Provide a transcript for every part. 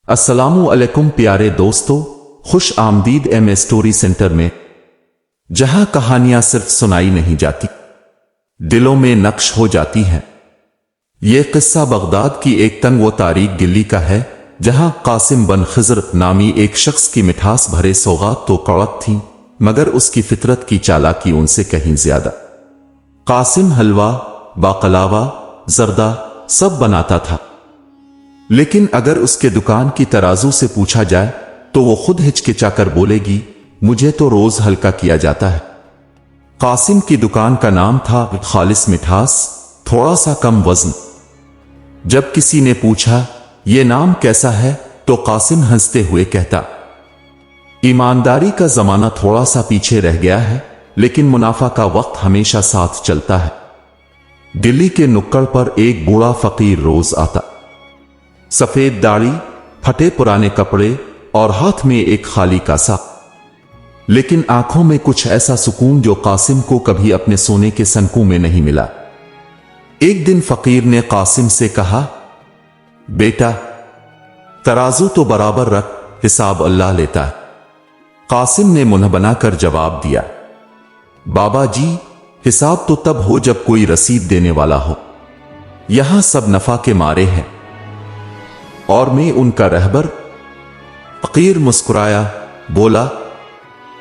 अस्सलामु अलैकुम प्यारे दोस्तों, खुश आमदीद एम स्टोरी सेंटर में, जहां कहानियां सिर्फ सुनाई नहीं जाती, दिलों में नक्श हो जाती हैं। यह किस्सा बगदाद की एक तंग व तारीक दिल्ली का है, जहां कासिम बन खिज़र नामी एक शख्स की मिठास भरे सौगात तो कड़क थी, मगर उसकी फितरत की चालाकी उनसे कहीं ज्यादा। कासिम हलवा, बाकलावा, जर्दा सब बनाता था, लेकिन अगर उसके दुकान की तराजू से पूछा जाए तो वो खुद हिचकिचाकर बोलेगी, मुझे तो रोज हल्का किया जाता है। कासिम की दुकान का नाम था खालिस मिठास, थोड़ा सा कम वजन। जब किसी ने पूछा ये नाम कैसा है, तो कासिम हंसते हुए कहता, ईमानदारी का जमाना थोड़ा सा पीछे रह गया है, लेकिन मुनाफा का वक्त हमेशा साथ चलता है। दिल्ली के नुक्कड़ पर एक बूढ़ा फकीर रोज आता, सफेद दाढ़ी, फटे पुराने कपड़े और हाथ में एक खाली कासा, लेकिन आंखों में कुछ ऐसा सुकून जो कासिम को कभी अपने सोने के सनकों में नहीं मिला। एक दिन फकीर ने कासिम से कहा, बेटा तराजू तो बराबर रख, हिसाब अल्लाह लेता है। कासिम ने मुंह बनाकर जवाब दिया, बाबा जी हिसाब तो तब हो जब कोई रसीद देने वाला हो, यहां सब नफा के मारे हैं और मैं उनका रहबर। फकीर मुस्कुराया, बोला,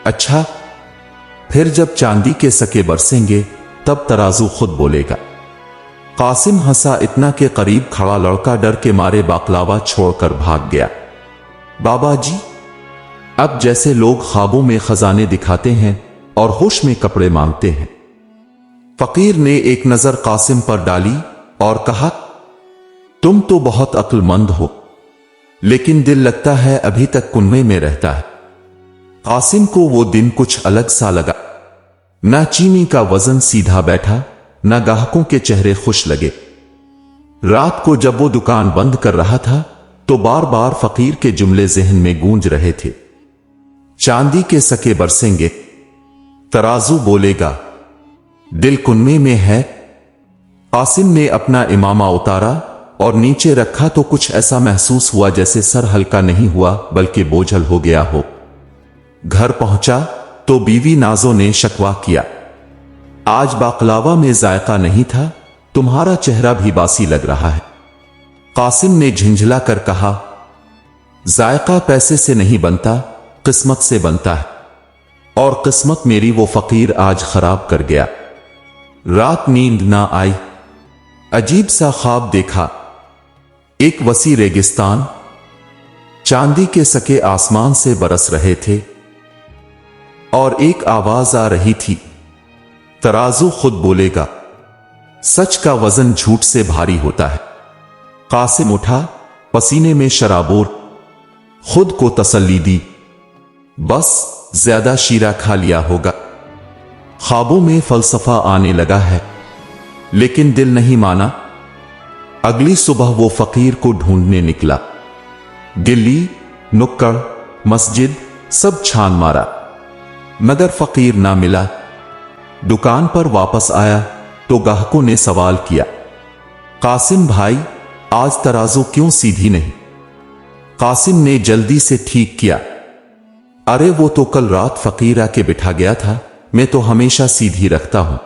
अच्छा फिर जब चांदी के सके बरसेंगे तब तराजू खुद बोलेगा। कासिम हंसा इतना के करीब खड़ा लड़का डर के मारे बाकलावा छोड़कर भाग गया। बाबा जी, अब जैसे लोग ख्वाबों में खजाने दिखाते हैं और होश में कपड़े मांगते हैं। फकीर ने एक नजर कासिम पर डाली और कहा, तुम तो बहुत अक्लमंद हो, लेकिन दिल लगता है अभी तक कुनवे में रहता है। कासिम को वो दिन कुछ अलग सा लगा। ना चीनी का वजन सीधा बैठा, ना ग्राहकों के चेहरे खुश लगे। रात को जब वो दुकान बंद कर रहा था तो बार बार फकीर के जुमले जहन में गूंज रहे थे, चांदी के सके बरसेंगे, तराजू बोलेगा, दिल कुनवे में है। कासिम ने अपना इमामा उतारा और नीचे रखा तो कुछ ऐसा महसूस हुआ जैसे सर हल्का नहीं हुआ बल्कि बोझल हो गया हो। घर पहुंचा तो बीवी नाजो ने शकवा किया, आज बाकलावा में जायका नहीं था, तुम्हारा चेहरा भी बासी लग रहा है। कासिम ने झिंझला कर कहा, जायका पैसे से नहीं बनता, किस्मत से बनता है, और किस्मत मेरी वो फकीर आज खराब कर गया। रात नींद ना आई, अजीब सा ख्वाब देखा। एक वसी रेगिस्तान, चांदी के सके आसमान से बरस रहे थे और एक आवाज आ रही थी, तराजू खुद बोलेगा, सच का वजन झूठ से भारी होता है। कासिम उठा, पसीने में शराबोर, खुद को तसल्ली दी, बस ज्यादा शीरा खा लिया होगा। ख्वाबों में फलसफा आने लगा है, लेकिन दिल नहीं माना। अगली सुबह वो फकीर को ढूंढने निकला। दिल्ली, नुक्कड़, मस्जिद सब छान मारा, मगर फकीर ना मिला। दुकान पर वापस आया तो ग्राहकों ने सवाल किया, कासिम भाई आज तराजू क्यों सीधी नहीं? कासिम ने जल्दी से ठीक किया, अरे वो तो कल रात फकीर आके बिठा गया था, मैं तो हमेशा सीधी रखता हूं।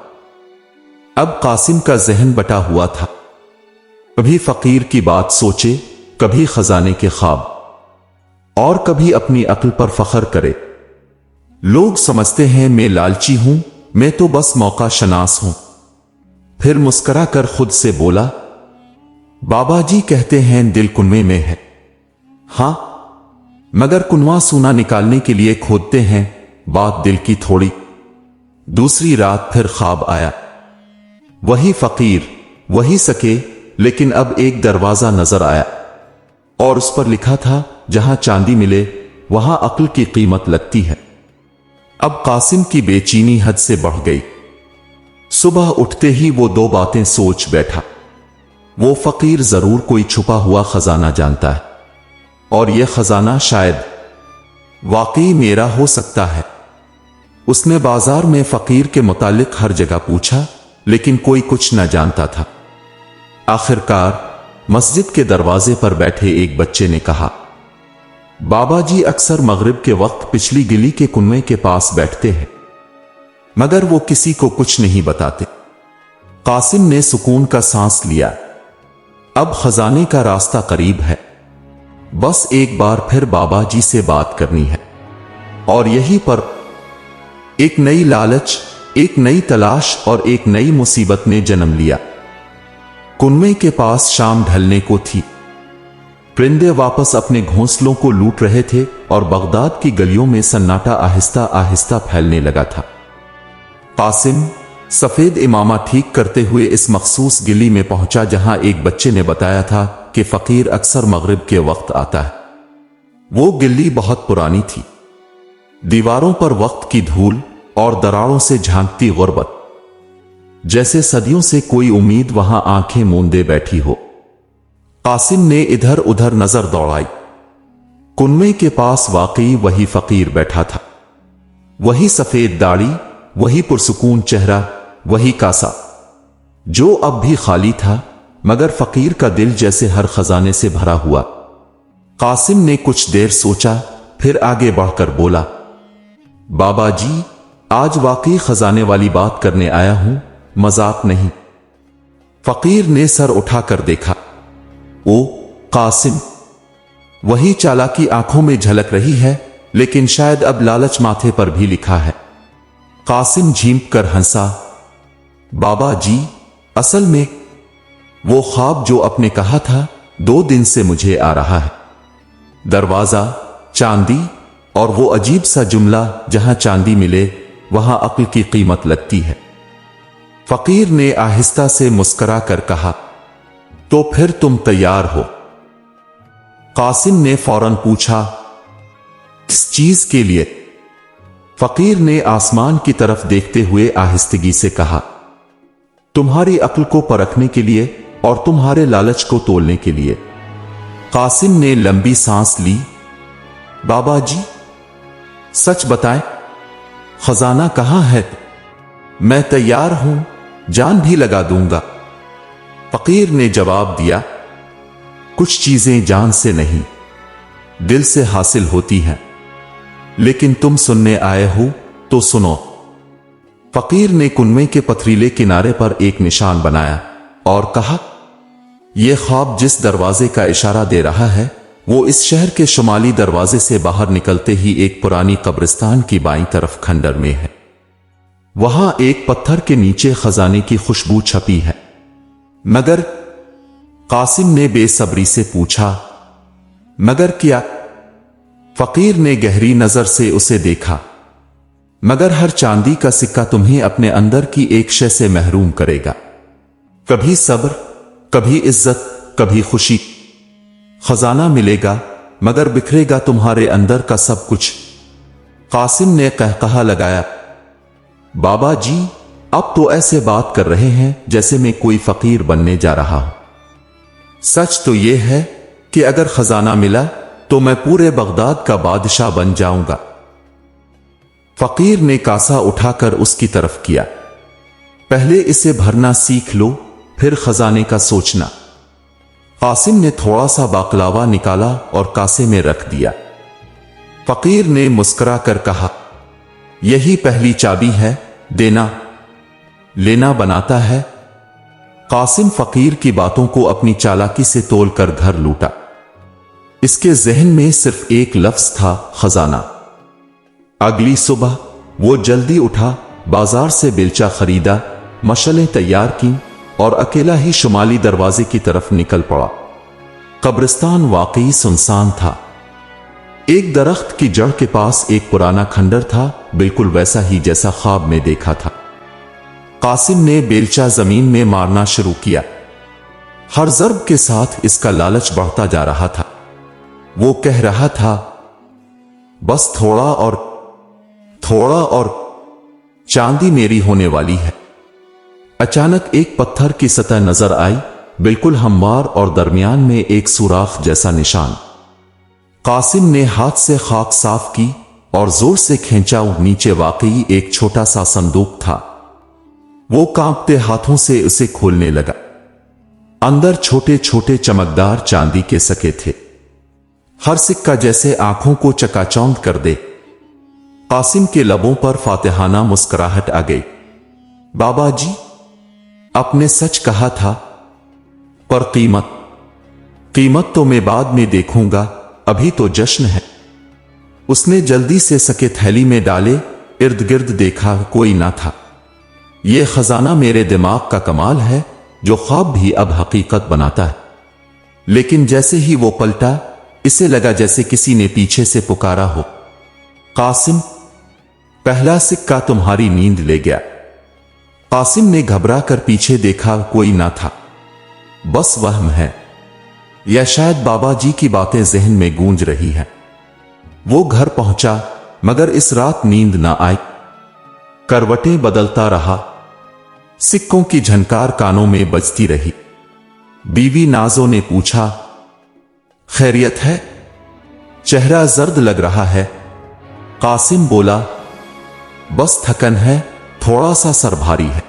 अब कासिम का जहन बटा हुआ था, कभी फकीर की बात सोचे, कभी खजाने के ख्वाब, और कभी अपनी अक्ल पर फख्र करे। लोग समझते हैं मैं लालची हूं, मैं तो बस मौका शनास हूं। फिर मुस्कुरा कर खुद से बोला, बाबा जी कहते हैं दिल कुनवे में है। हां, मगर कुनवा सूना निकालने के लिए खोदते हैं, बात दिल की थोड़ी। दूसरी रात फिर ख्वाब आया, वही फकीर, वही सके, लेकिन अब एक दरवाजा नजर आया और उस पर लिखा था, जहां चांदी मिले वहां अक्ल की कीमत लगती है। अब कासिम की बेचैनी हद से बढ़ गई। सुबह उठते ही वो दो बातें सोच बैठा, वो फकीर जरूर कोई छुपा हुआ खजाना जानता है, और यह खजाना शायद वाकई मेरा हो सकता है। उसने बाजार में फकीर के मुतालिक हर जगह पूछा, लेकिन कोई कुछ न जानता था। आखिरकार मस्जिद के दरवाजे पर बैठे एक बच्चे ने कहा, बाबा जी अक्सर मगरिब के वक्त पिछली गली के कुएं के पास बैठते हैं, मगर वो किसी को कुछ नहीं बताते। कासिम ने सुकून का सांस लिया। अब खजाने का रास्ता करीब है, बस एक बार फिर बाबा जी से बात करनी है। और यहीं पर एक नई लालच, एक नई तलाश और एक नई मुसीबत ने जन्म लिया। कुएं के पास शाम ढलने को थी। परिंदे वापस अपने घोंसलों को लूट रहे थे और बगदाद की गलियों में सन्नाटा आहिस्ता आहिस्ता फैलने लगा था। कासिम सफेद इमामा ठीक करते हुए इस मखसूस गली में पहुंचा जहां एक बच्चे ने बताया था कि फकीर अक्सर मगरिब के वक्त आता है। वो गली बहुत पुरानी थी, दीवारों पर वक्त की धूल और दरारों से झांकती गुर्बत, जैसे सदियों से कोई उम्मीद वहां आंखें मूंदे बैठी हो। कासिम ने इधर उधर नजर दौड़ाई। कुएं के पास वाकई वही फकीर बैठा था। वही सफेद दाढ़ी, वही पुरसुकून चेहरा, वही कासा, जो अब भी खाली था, मगर फकीर का दिल जैसे हर खजाने से भरा हुआ। कासिम ने कुछ देर सोचा, फिर आगे बढ़कर बोला, बाबा जी, आज वाकई खजाने वाली बात करने आया हूं, मजाक नहीं। फकीर ने सर उठाकर देखा। ओ कासिम! वही चालाकी आंखों में झलक रही है, लेकिन शायद अब लालच माथे पर भी लिखा है। कासिम झींक कर हंसा। बाबा जी, असल में वो ख्वाब जो आपने कहा था 2 दिन से मुझे आ रहा है। दरवाजा, चांदी और वो अजीब सा जुमला, जहां चांदी मिले वहां अक्ल की कीमत लगती है। फकीर ने आहिस्ता से मुस्कुरा कर कहा, तो फिर तुम तैयार हो? कासिम ने फौरन पूछा, किस चीज के लिए? फकीर ने आसमान की तरफ देखते हुए आहिस्तगी से कहा, तुम्हारी अक्ल को परखने के लिए और तुम्हारे लालच को तोलने के लिए। कासिम ने लंबी सांस ली। बाबा जी, सच बताएं, खजाना कहां है? मैं तैयार हूं, जान भी लगा दूंगा। फकीर ने जवाब दिया, कुछ चीजें जान से नहीं, दिल से हासिल होती हैं। लेकिन तुम सुनने आए हो तो सुनो। फकीर ने कुएं के पथरीले किनारे पर एक निशान बनाया और कहा, यह ख्वाब जिस दरवाजे का इशारा दे रहा है, वो इस शहर के शुमाली दरवाजे से बाहर निकलते ही एक पुरानी कब्रिस्तान की बाईं तरफ खंडर में है। वहां एक पत्थर के नीचे खजाने की खुशबू छपी है। मगर? कासिम ने बेसब्री से पूछा। मगर क्या? फकीर ने गहरी नजर से उसे देखा। मगर हर चांदी का सिक्का तुम्हें अपने अंदर की एक शय से महरूम करेगा। कभी सब्र, कभी इज्जत, कभी खुशी। खजाना मिलेगा, मगर बिखरेगा तुम्हारे अंदर का सब कुछ। कासिम ने कहकहा लगाया। बाबा जी, अब तो ऐसे बात कर रहे हैं जैसे मैं कोई फकीर बनने जा रहा हूं। सच तो यह है कि अगर खजाना मिला तो मैं पूरे बगदाद का बादशाह बन जाऊंगा। फकीर ने कासा उठाकर उसकी तरफ किया। पहले इसे भरना सीख लो, फिर खजाने का सोचना। कासिम ने थोड़ा सा बाकलावा निकाला और कासे में रख दिया। फकीर ने मुस्कुरा कर कहा, यही पहली चाबी है, देना लेना बनाता है। कासिम फकीर की बातों को अपनी चालाकी से तोलकर घर लूटा। इसके जहन में सिर्फ एक लफ्ज था, खजाना। अगली सुबह वो जल्दी उठा, बाजार से बेलचा खरीदा, मशलें तैयार की और अकेला ही शुमाली दरवाजे की तरफ निकल पड़ा। कब्रिस्तान वाकई सुनसान था। एक दरख्त की जड़ के पास एक पुराना खंडर था, बिल्कुल वैसा ही जैसा ख्वाब में देखा था। कासिम ने बेलचा जमीन में मारना शुरू किया। हर ज़र्ब के साथ इसका लालच बढ़ता जा रहा था। वो कह रहा था, बस थोड़ा और चांदी मेरी होने वाली है। अचानक एक पत्थर की सतह नजर आई, बिल्कुल हमवार और दरमियान में एक सुराख जैसा निशान। कासिम ने हाथ से खाक साफ की और जोर से खींचा। नीचे वाकई एक छोटा सा संदूक था। वो कांपते हाथों से उसे खोलने लगा। अंदर छोटे छोटे चमकदार चांदी के सिक्के थे। हर सिक्का जैसे आंखों को चकाचौंध कर दे। कासिम के लबों पर फातिहाना मुस्कुराहट आ गई। बाबा जी, आपने सच कहा था, पर कीमत तो मैं बाद में देखूंगा, अभी तो जश्न है। उसने जल्दी से सके थैली में डाले, इर्द गिर्द देखा, कोई ना था। यह खजाना मेरे दिमाग का कमाल है, जो ख्वाब भी अब हकीकत बनाता है। लेकिन जैसे ही वो पलटा, इसे लगा जैसे किसी ने पीछे से पुकारा हो, कासिम, पहला सिक्का तुम्हारी नींद ले गया। कासिम ने घबरा कर पीछे देखा, कोई ना था। बस वहम है, या शायद बाबा जी की बातें जहन में गूंज रही है। वो घर पहुंचा, मगर इस रात नींद ना आई। करवटें बदलता रहा, सिक्कों की झनकार कानों में बजती रही। बीवी नाजो ने पूछा, खैरियत है? चेहरा जर्द लग रहा है। कासिम बोला, बस थकन है, थोड़ा सा सर भारी है।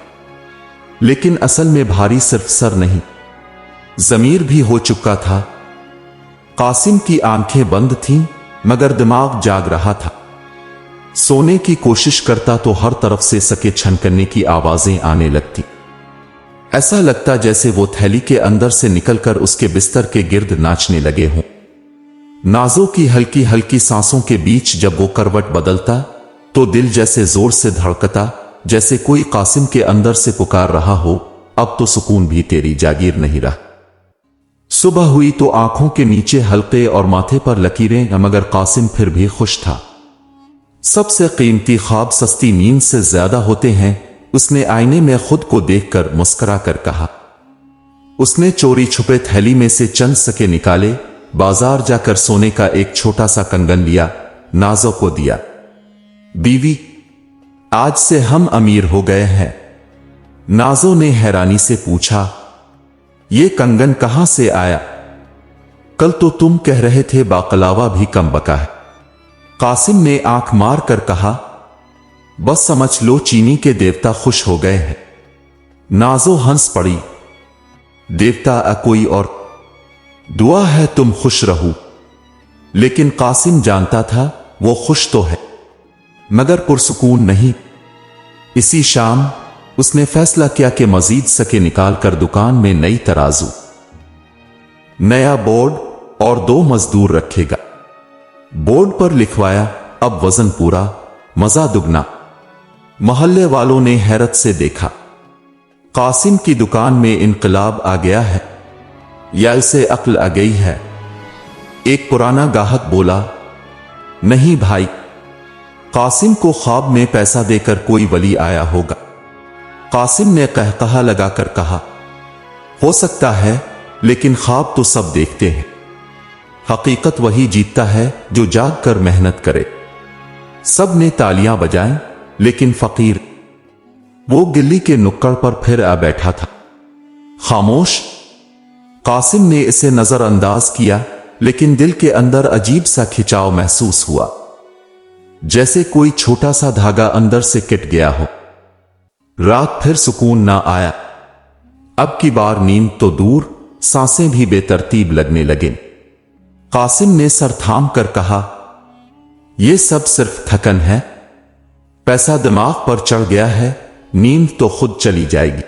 लेकिन असल में भारी सिर्फ सर नहीं, जमीर भी हो चुका था। कासिम की आंखें बंद थीं, मगर दिमाग जाग रहा था। सोने की कोशिश करता तो हर तरफ से सके छनकने की आवाजें आने लगती। ऐसा लगता जैसे वो थैली के अंदर से निकलकर उसके बिस्तर के गिर्द नाचने लगे हों। नाजों की हल्की हल्की सांसों के बीच जब वो करवट बदलता, तो दिल जैसे जोर से धड़कता, जैसे कोई कासिम के अंदर से पुकार रहा हो, अब तो सुकून भी तेरी जागीर नहीं रहा। सुबह हुई तो आंखों के नीचे हल्के और माथे पर लकीरें, मगर कासिम फिर भी खुश था। सबसे कीमती ख्वाब सस्ती नींद से ज्यादा होते हैं, उसने आईने में खुद को देखकर मुस्कुरा कर कहा। उसने चोरी छुपे थैली में से चंद सके निकाले, बाजार जाकर सोने का एक छोटा सा कंगन लिया, नाजो को दिया। बीवी, आज से हम अमीर हो गए हैं। नाजो ने हैरानी से पूछा, ये कंगन कहां से आया? कल तो तुम कह रहे थे बाकलावा भी कम बका है। कासिम ने आंख मार कर कहा, बस समझ लो चीनी के देवता खुश हो गए हैं। नाजो हंस पड़ी, देवता कोई और, दुआ है तुम खुश रहो। लेकिन कासिम जानता था वो खुश तो है, मगर पुरसुकून नहीं। इसी शाम उसने फैसला किया कि मजीद सके निकालकर दुकान में नई तराजू, नया बोर्ड और 2 मजदूर रखेगा। बोर्ड पर लिखवाया, अब वजन पूरा, मजा दुगना। मोहल्ले वालों ने हैरत से देखा, कासिम की दुकान में इनकलाब आ गया है, या इसे अक्ल आ गई है। एक पुराना गाहक बोला, नहीं भाई, कासिम को ख्वाब में पैसा देकर कोई वली आया होगा। कासिम ने कहकहा लगाकर कहा, हो सकता है, लेकिन ख्वाब तो सब देखते हैं। हकीकत वही जीतता है जो जाग कर मेहनत करे। सब ने तालियां बजाईं, लेकिन फकीर, वो गिल्ली के नुक्कड़ पर फिर आ बैठा था, खामोश। कासिम ने इसे नजरअंदाज किया, लेकिन दिल के अंदर अजीब सा खिंचाव महसूस हुआ, जैसे कोई छोटा सा धागा अंदर से कट गया हो। रात फिर सुकून ना आया। अब की बार नींद तो दूर, सांसें भी बेतरतीब लगने लगे। कासिम ने सर थाम कर कहा, यह सब सिर्फ थकन है, पैसा दिमाग पर चढ़ गया है, नींद तो खुद चली जाएगी।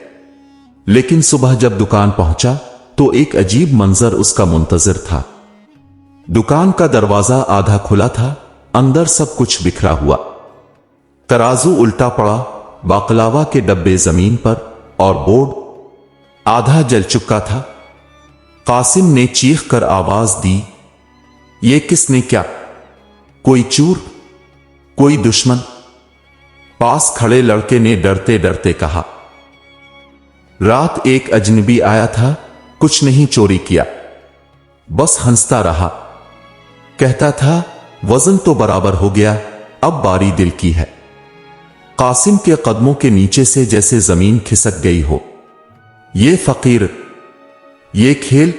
लेकिन सुबह जब दुकान पहुंचा, तो एक अजीब मंजर उसका मुंतजिर था। दुकान का दरवाजा आधा खुला था, अंदर सब कुछ बिखरा हुआ। तराजू उल्टा पड़ा, बाकलावा के डब्बे जमीन पर, और बोर्ड आधा जल चुका था। कासिम ने चीख कर आवाज दी, ये किसने क्या? कोई चूर, कोई दुश्मन? पास खड़े लड़के ने डरते डरते कहा, रात एक अजनबी आया था, कुछ नहीं चोरी किया, बस हंसता रहा, कहता था वजन तो बराबर हो गया, अब बारी दिल की है। कासिम के कदमों के नीचे से जैसे जमीन खिसक गई हो। ये फकीर, ये खेल,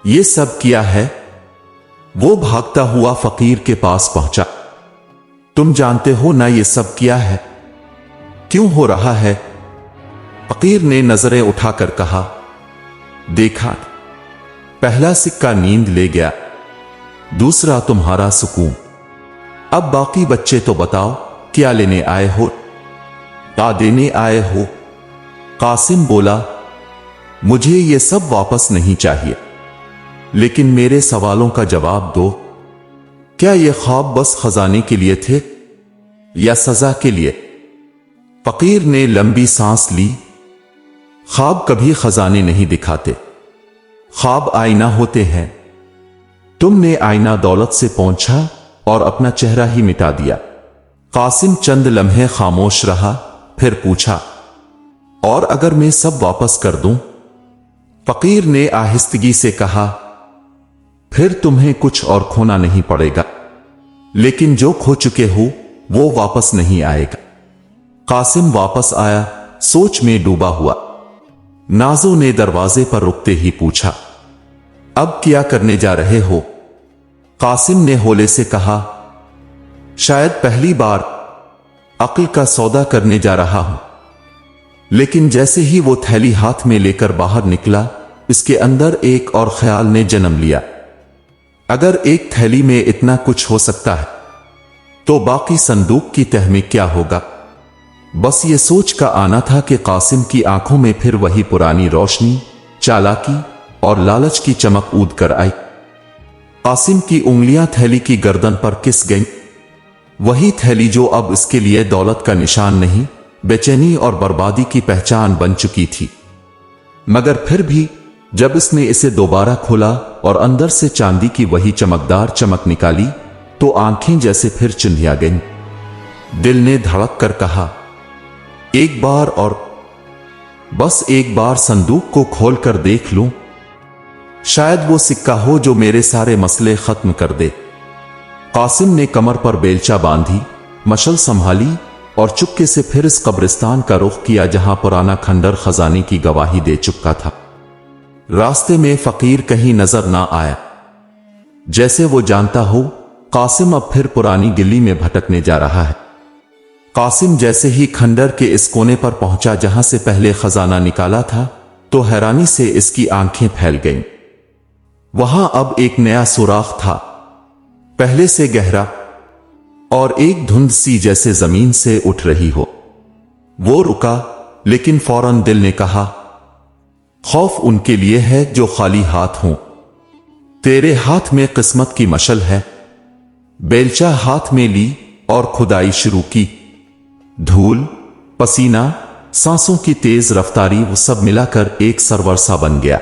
ये सब किया है? वो भागता हुआ फकीर के पास पहुंचा। तुम जानते हो ना ये सब किया है? क्यों हो रहा है? फकीर ने नजरें उठाकर कहा, देखा, पहला सिक्का नींद ले गया, दूसरा तुम्हारा सुकून। अब बाकी बच्चे तो बताओ, क्या लेने आए हो, क्या देने आए हो? कासिम बोला, मुझे ये सब वापस नहीं चाहिए, लेकिन मेरे सवालों का जवाब दो। क्या ये ख्वाब बस खजाने के लिए थे या सजा के लिए? फकीर ने लंबी सांस ली। ख्वाब कभी खजाने नहीं दिखाते, ख्वाब आईना होते हैं। तुमने आईना दौलत से पहुंचा और अपना चेहरा ही मिटा दिया। कासिम चंद लम्हे खामोश रहा, फिर पूछा, और अगर मैं सब वापस कर दूं? फकीर ने आहिस्तगी से कहा, फिर तुम्हें कुछ और खोना नहीं पड़ेगा, लेकिन जो खो चुके हो वो वापस नहीं आएगा। कासिम वापस आया, सोच में डूबा हुआ। नाजो ने दरवाजे पर रुकते ही पूछा, अब क्या करने जा रहे हो? कासिम ने होले से कहा, शायद पहली बार अक्ल का सौदा करने जा रहा हूं। लेकिन जैसे ही वो थैली हाथ में लेकर बाहर निकला, इसके अंदर एक और ख्याल ने जन्म लिया। अगर एक थैली में इतना कुछ हो सकता है, तो बाकी संदूक की तह में क्या होगा? बस ये सोच का आना था कि कासिम की आंखों में फिर वही पुरानी रोशनी, चालाकी और लालच की चमक ऊद कर आई। कासिम की उंगलियां थैली की गर्दन पर किस गईं। वही थैली जो अब इसके लिए दौलत का निशान नहीं, बेचैनी और बर्बादी की पहचान बन चुकी थी। मगर फिर भी जब इसने इसे दोबारा खोला और अंदर से चांदी की वही चमकदार चमक निकाली, तो आंखें जैसे फिर चिंधिया गईं। दिल ने धड़क कर कहा, एक बार और, बस एक बार संदूक को खोलकर देख लूं। शायद वो सिक्का हो जो मेरे सारे मसले खत्म कर दे। कासिम ने कमर पर बेलचा बांधी, मशल संभाली और चुपके से फिर इस कब्रिस्तान का रुख किया जहां पुराना खंडर खजाने की गवाही दे चुका था। रास्ते में फकीर कहीं नजर ना आया, जैसे वो जानता हो कासिम अब फिर पुरानी गिल्ली में भटकने जा रहा है। कासिम जैसे ही खंडर के इस कोने पर पहुंचा जहां से पहले खजाना निकाला था, तो हैरानी से इसकी आंखें फैल गईं। वहां अब एक नया सुराख था, पहले से गहरा, और एक धुंध सी जैसे जमीन से उठ रही हो। वो रुका, लेकिन फौरन दिल ने कहा, खौफ उनके लिए है जो खाली हाथ हों। तेरे हाथ में किस्मत की मशल है। बेलचा हाथ में ली और खुदाई शुरू की। धूल, पसीना, सांसों की तेज रफ्तारी, वो सब मिलाकर एक सरवर सा बन गया।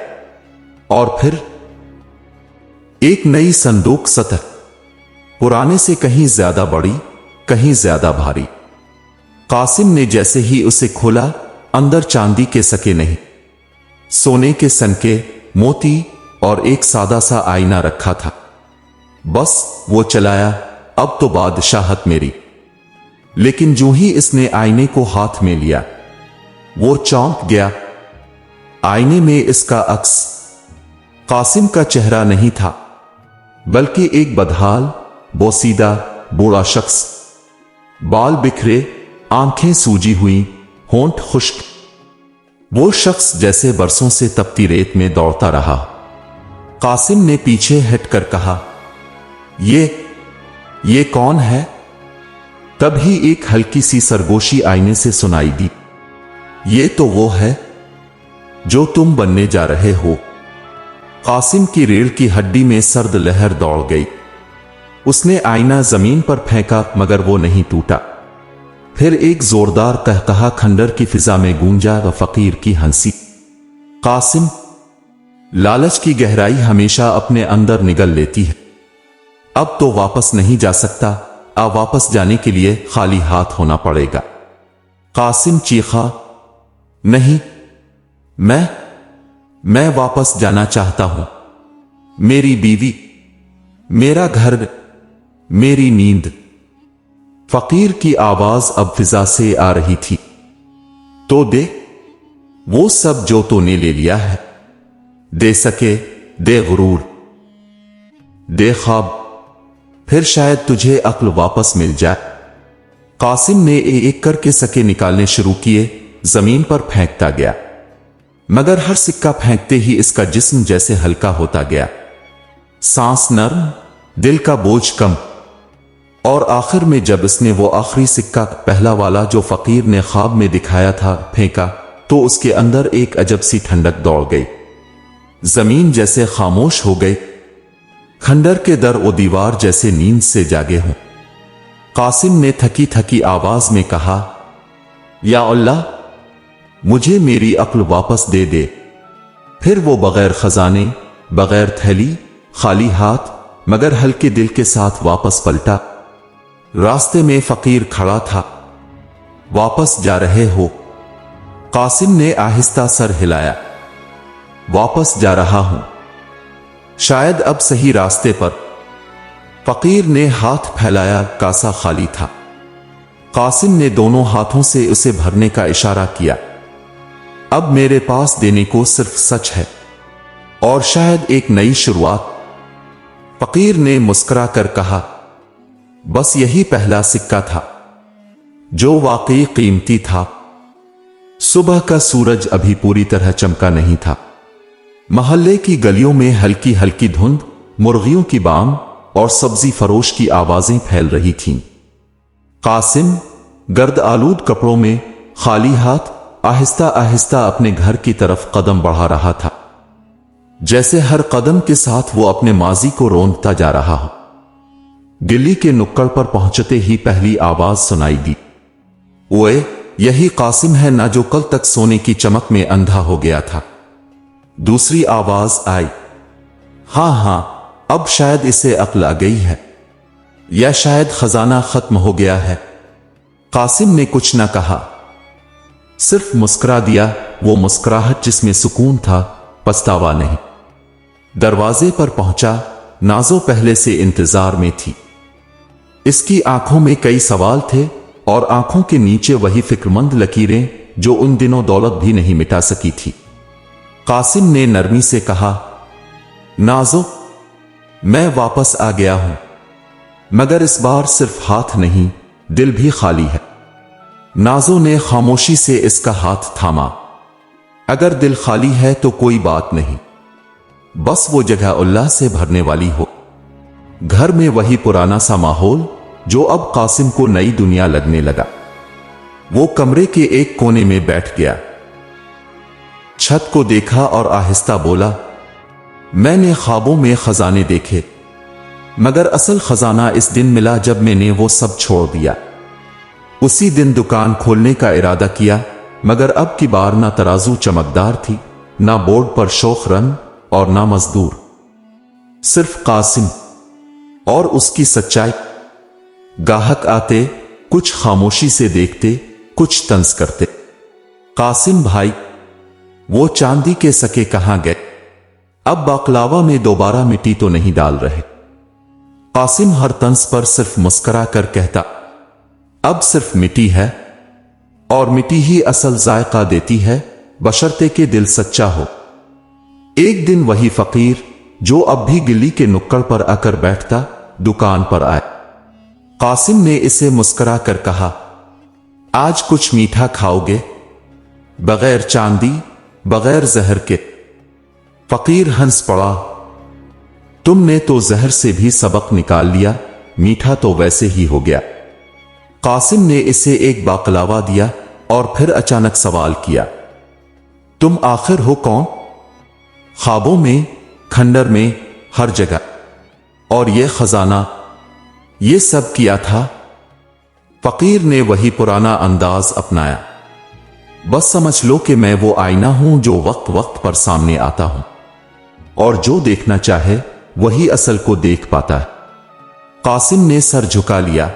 और फिर एक नई संदूक सतह, पुराने से कहीं ज्यादा बड़ी, कहीं ज्यादा भारी। कासिम ने जैसे ही उसे खोला, अंदर चांदी के सके नहीं, सोने के सनके, मोती और एक सादा सा आईना रखा था। बस वो चलाया, अब तो बादशाहत मेरी। लेकिन जो ही इसने आईने को हाथ में लिया, वो चौंक गया। आईने में इसका अक्स कासिम का चेहरा नहीं था, बल्कि एक बदहाल, बोसीदा, बूढ़ा शख्स। बाल बिखरे, आंखें सूजी हुई, होंठ खुश्क। वो शख्स जैसे बरसों से तपती रेत में दौड़ता रहा। कासिम ने पीछे हटकर कहा, ये कौन है? तभी एक हल्की सी सरगोशी आईने से सुनाई दी, ये तो वो है जो तुम बनने जा रहे हो। कासिम की रीढ़ की हड्डी में सर्द लहर दौड़ गई। उसने आईना जमीन पर फेंका, मगर वो नहीं टूटा। फिर एक जोरदार कहकहा खंडर की फिजा में गूंजा व फकीर की हंसी। कासिम, लालच की गहराई हमेशा अपने अंदर निगल लेती है। अब तो वापस नहीं जा सकता, वापस जाने के लिए खाली हाथ होना पड़ेगा। कासिम चीखा, नहीं, मैं वापस जाना चाहता हूं। मेरी बीवी, मेरा घर, मेरी नींद। फकीर की आवाज अब फिजा से आ रही थी। तो दे वो सब जो तूने ले लिया है। दे सके, दे गुरूर, दे ख्वाब, फिर शायद तुझे अक्ल वापस मिल जाए। कासिम ने एक करके सके निकालने शुरू किए, जमीन पर फेंकता गया, मगर हर सिक्का फेंकते ही इसका जिस्म जैसे हल्का होता गया। सांस नर्म, दिल का बोझ कम। और आखिर में जब इसने वो आखिरी सिक्का, पहला वाला जो फकीर ने ख्वाब में दिखाया था, फेंका, तो उसके अंदर एक अजब सी ठंडक दौड़ गई। जमीन जैसे खामोश हो गई, खंडर के दर और दीवार जैसे नींद से जागे हों। कासिम ने थकी थकी आवाज में कहा, या अल्लाह, मुझे मेरी अक्ल वापस दे दे। फिर वो बगैर खजाने, बगैर थैली, खाली हाथ मगर हल्के दिल के साथ वापस पलटा। रास्ते में फकीर खड़ा था। वापस जा रहे हो? कासिम ने आहिस्ता सर हिलाया। वापस जा रहा हूं, शायद अब सही रास्ते पर। फकीर ने हाथ फैलाया, कासा खाली था। कासिम ने दोनों हाथों से उसे भरने का इशारा किया। अब मेरे पास देने को सिर्फ सच है और शायद एक नई शुरुआत। फकीर ने मुस्कुरा कर कहा, बस यही पहला सिक्का था जो वाकई कीमती था। सुबह का सूरज अभी पूरी तरह चमका नहीं था। मोहल्ले की गलियों में हल्की हल्की धुंध, मुर्गियों की बांग और सब्जी फरोश की आवाजें फैल रही थीं। कासिम गर्द आलूद कपड़ों में, खाली हाथ, आहिस्ता आहिस्ता अपने घर की तरफ कदम बढ़ा रहा था, जैसे हर कदम के साथ वो अपने माजी को रोंदता जा रहा हो। दिल्ली के नुक्कड़ पर पहुंचते ही पहली आवाज सुनाई दी। ओए, यही कासिम है ना जो कल तक सोने की चमक में अंधा हो गया था। दूसरी आवाज आई, हां हां, अब शायद इसे अक्ल आ गई है, या शायद खजाना खत्म हो गया है। कासिम ने कुछ न कहा, सिर्फ मुस्कुरा दिया, वो मुस्कुराहट जिसमें सुकून था, पछतावा नहीं। दरवाजे पर पहुंचा। नाज़ो पहले से इंतजार में थी। इसकी आंखों में कई सवाल थे और आंखों के नीचे वही फिक्रमंद लकीरें जो उन दिनों दौलत भी नहीं मिटा सकी थी। कासिम ने नरमी से कहा, नाज़ो, मैं वापस आ गया हूं, मगर इस बार सिर्फ हाथ नहीं, दिल भी खाली है। नाज़ो ने खामोशी से इसका हाथ थामा। अगर दिल खाली है तो कोई बात नहीं, बस वो जगह उल्लाह से भरने वाली हो। घर में वही पुराना सा माहौल जो अब कासिम को नई दुनिया लगने लगा। वो कमरे के एक कोने में बैठ गया, छत को देखा और आहिस्ता बोला, मैंने ख्वाबों में खजाने देखे, मगर असल खजाना इस दिन मिला जब मैंने वो सब छोड़ दिया। उसी दिन दुकान खोलने का इरादा किया, मगर अब की बार ना तराजू चमकदार थी, ना बोर्ड पर शोख रंग और ना मजदूर, सिर्फ कासिम और उसकी सच्चाई। गाहक आते, कुछ खामोशी से देखते, कुछ तंज करते। कासिम भाई, वो चांदी के सके कहां गए? अब बाकलावा में दोबारा मिट्टी तो नहीं डाल रहे? कासिम हर तंज पर सिर्फ मुस्कुरा कर कहता, अब सिर्फ मिट्टी है और मिट्टी ही असल जायका देती है, बशर्ते के दिल सच्चा हो। एक दिन वही फकीर जो अब भी दिल्ली के नुक्कड़ पर आकर बैठता, दुकान पर आए। कासिम ने इसे मुस्कुरा कर कहा, आज कुछ मीठा खाओगे? बगैर चांदी, बगैर जहर के। फकीर हंस पड़ा, तुमने तो जहर से भी सबक निकाल लिया, मीठा तो वैसे ही हो गया। कासिम ने इसे एक बाकलावा दिया और फिर अचानक सवाल किया, तुम आखिर हो कौन? ख्वाबों में, खंडर में, हर जगह। और ये खजाना, ये सब किया था? फकीर ने वही पुराना अंदाज अपनाया, बस समझ लो कि मैं वो आईना हूं जो वक्त वक्त पर सामने आता हूं, और जो देखना चाहे वही असल को देख पाता है। कासिम ने सर झुका लिया।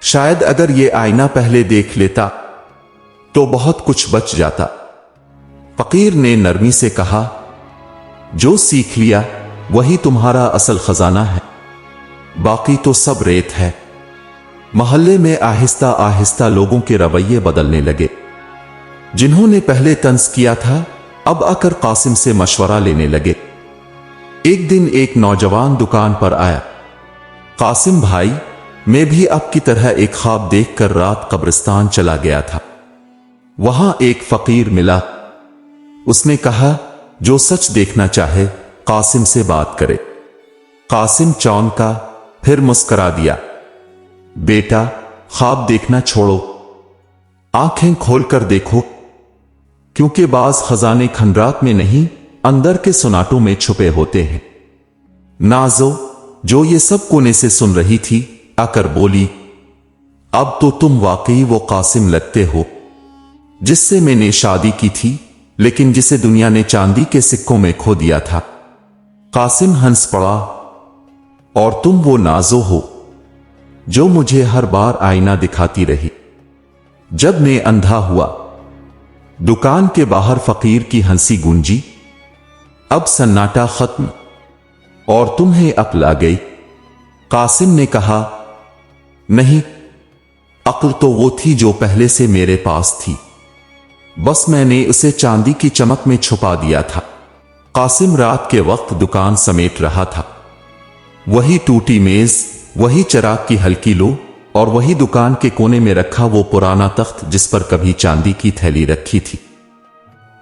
शायद अगर ये आईना पहले देख लेता तो बहुत कुछ बच जाता। फकीर ने नरमी से कहा, जो सीख लिया वही तुम्हारा असल खजाना है, बाकी तो सब रेत है। मोहल्ले में आहिस्ता आहिस्ता लोगों के रवैये बदलने लगे। जिन्होंने पहले तंज किया था अब आकर कासिम से मशवरा लेने लगे। एक दिन एक नौजवान दुकान पर आया, कासिम भाई, मैं भी आपकी तरह एक ख्वाब देखकर रात कब्रिस्तान चला गया था। वहां एक फकीर मिला। उसने कहा, जो सच देखना चाहे कासिम से बात करे। कासिम चौंका, फिर मुस्कुरा दिया। बेटा, ख्वाब देखना छोड़ो, आंखें खोलकर देखो, क्योंकि बाज खजाने खंडरात में नहीं, अंदर के सुनाटों में छुपे होते हैं। नाजो, जो ये सब कोने से सुन रही थी, आकर बोली, अब तो तुम वाकई वो कासिम लगते हो जिससे मैंने शादी की थी, लेकिन जिसे दुनिया ने चांदी के सिक्कों में खो दिया था। कासिम हंस पड़ा, और तुम वो नाजो हो जो मुझे हर बार आईना दिखाती रही जब मैं अंधा हुआ। दुकान के बाहर फकीर की हंसी गूंजी। अब सन्नाटा खत्म और तुम्हें अक्ल आ गई। कासिम ने कहा, नहीं, अक्ल तो वो थी जो पहले से मेरे पास थी, बस मैंने उसे चांदी की चमक में छुपा दिया था। कासिम रात के वक्त दुकान समेट रहा था। वही टूटी मेज, वही चिराग की हल्की लो, और वही दुकान के कोने में रखा वो पुराना तख्त जिस पर कभी चांदी की थैली रखी थी।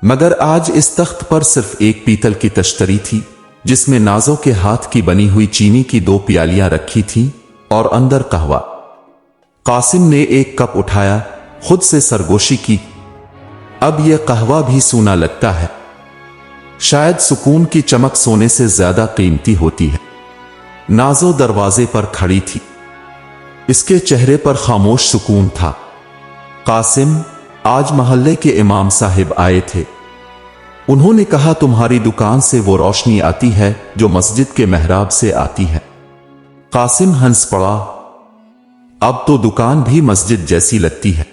मगर आज इस तख्त पर सिर्फ एक पीतल की तश्तरी थी जिसमें नाजों के हाथ की बनी हुई चीनी की 2 प्यालियां रखी थीं और अंदर कहवा। कासिम ने एक कप उठाया, खुद से सरगोशी की। अब यह कहवा भी सूना लगता है। शायद सुकून की चमक सोने से ज्यादा कीमती होती है। नाजो दरवाजे पर खड़ी थी। इसके चेहरे पर खामोश सुकून था। कासिम, आज मोहल्ले के इमाम साहिब आए थे। उन्होंने कहा तुम्हारी दुकान से वो रोशनी आती है जो मस्जिद के मेहराब से आती है। कासिम हंस पड़ा। अब तो दुकान भी मस्जिद जैसी लगती है।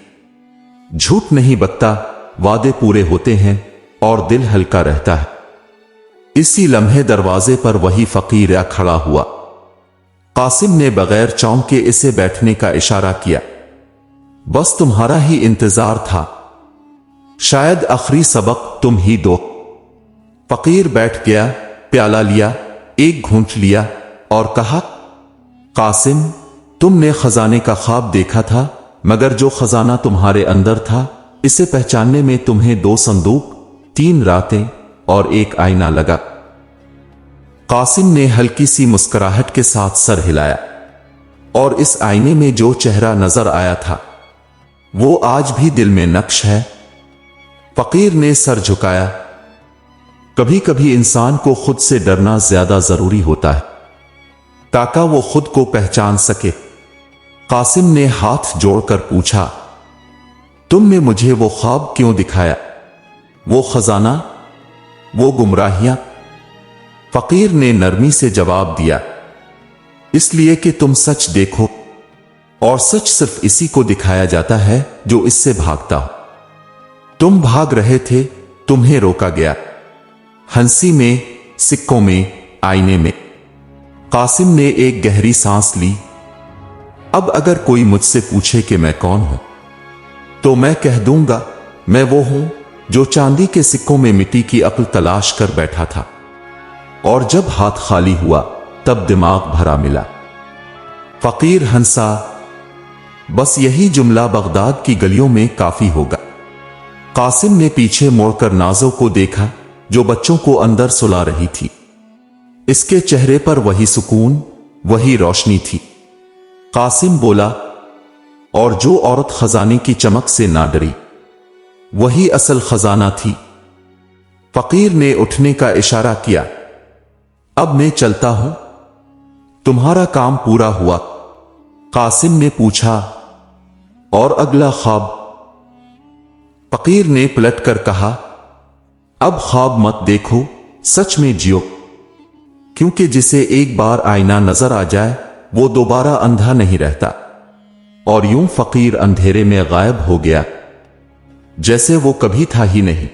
झूठ नहीं बकता, वादे पूरे होते हैं और दिल हल्का रहता है। इसी लम्हे दरवाजे पर वही फकीर आ खड़ा हुआ। कासिम ने बगैर चौंके इसे बैठने का इशारा किया। बस तुम्हारा ही इंतजार था, शायद आखिरी सबक तुम ही दो। फकीर बैठ गया, प्याला लिया, एक घूंट लिया और कहा, कासिम, तुमने खजाने का ख्वाब देखा था, मगर जो खजाना तुम्हारे अंदर था, इसे पहचानने में तुम्हें 2 संदूक, 3 रातें और एक आईना लगा। कासिम ने हल्की सी मुस्कुराहट के साथ सर हिलाया, और इस आईने में जो चेहरा नजर आया था वो आज भी दिल में नक्श है। फकीर ने सर झुकाया। कभी कभी इंसान को खुद से डरना ज्यादा जरूरी होता है ताकि वो खुद को पहचान सके। कासिम ने हाथ जोड़कर पूछा, तुमने मुझे वो ख्वाब क्यों दिखाया? वो खजाना, वो गुमराहियां? फकीर ने नरमी से जवाब दिया, इसलिए कि तुम सच देखो, और सच सिर्फ इसी को दिखाया जाता है जो इससे भागता हो। तुम भाग रहे थे, तुम्हें रोका गया। हंसी में, सिक्कों में, आईने में। कासिम ने एक गहरी सांस ली। अब अगर कोई मुझसे पूछे कि मैं कौन हूं, तो मैं कह दूंगा, मैं वो हूं जो चांदी के सिक्कों में मिट्टी की अक्ल तलाश कर बैठा था, और जब हाथ खाली हुआ तब दिमाग भरा मिला। फकीर हंसा। बस यही जुमला बगदाद की गलियों में काफी होगा। कासिम ने पीछे मुड़कर नाजो को देखा जो बच्चों को अंदर सुला रही थी। इसके चेहरे पर वही सुकून, वही रोशनी थी। कासिम बोला, और जो औरत खजाने की चमक से ना डरी, वही असल खजाना थी। फकीर ने उठने का इशारा किया। अब मैं चलता हूं, तुम्हारा काम पूरा हुआ। कासिम ने पूछा, और अगला ख्वाब? फकीर ने पलटकर कहा, अब ख्वाब मत देखो, सच में जियो, क्योंकि जिसे एक बार आईना नजर आ जाए वो दोबारा अंधा नहीं रहता। और यूं फकीर अंधेरे में गायब हो गया, जैसे वो कभी था ही नहीं,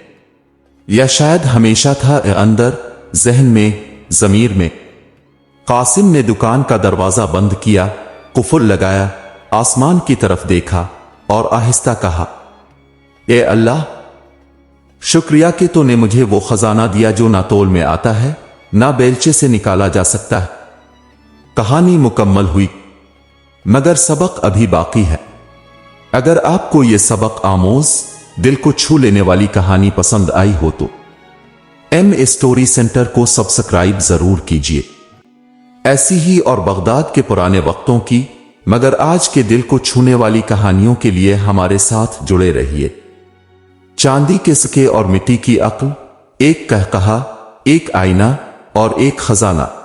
या शायद हमेशा था, अंदर, जहन में, जमीर में। कासिम ने दुकान का दरवाजा बंद किया, कुफुल लगाया, आसमान की तरफ देखा और आहिस्ता कहा, ए अल्लाह, शुक्रिया कि तूने मुझे वो खजाना दिया जो ना तोल में आता है, ना बेलचे से निकाला जा सकता है। कहानी मुकम्मल हुई, मगर सबक अभी बाकी है। अगर आपको यह सबक आमोज, दिल को छू लेने वाली कहानी पसंद आई हो तो एम स्टोरी सेंटर को सब्सक्राइब जरूर कीजिए। ایسی ہی اور بغداد کے پرانے وقتوں کی مگر آج کے دل کو چھونے والی کہانیوں کے لیے ہمارے ساتھ جڑے رہیے۔ چاندی کے سکے اور مٹی کی عقل، ایک کہکہا، ایک آئینہ اور ایک خزانہ۔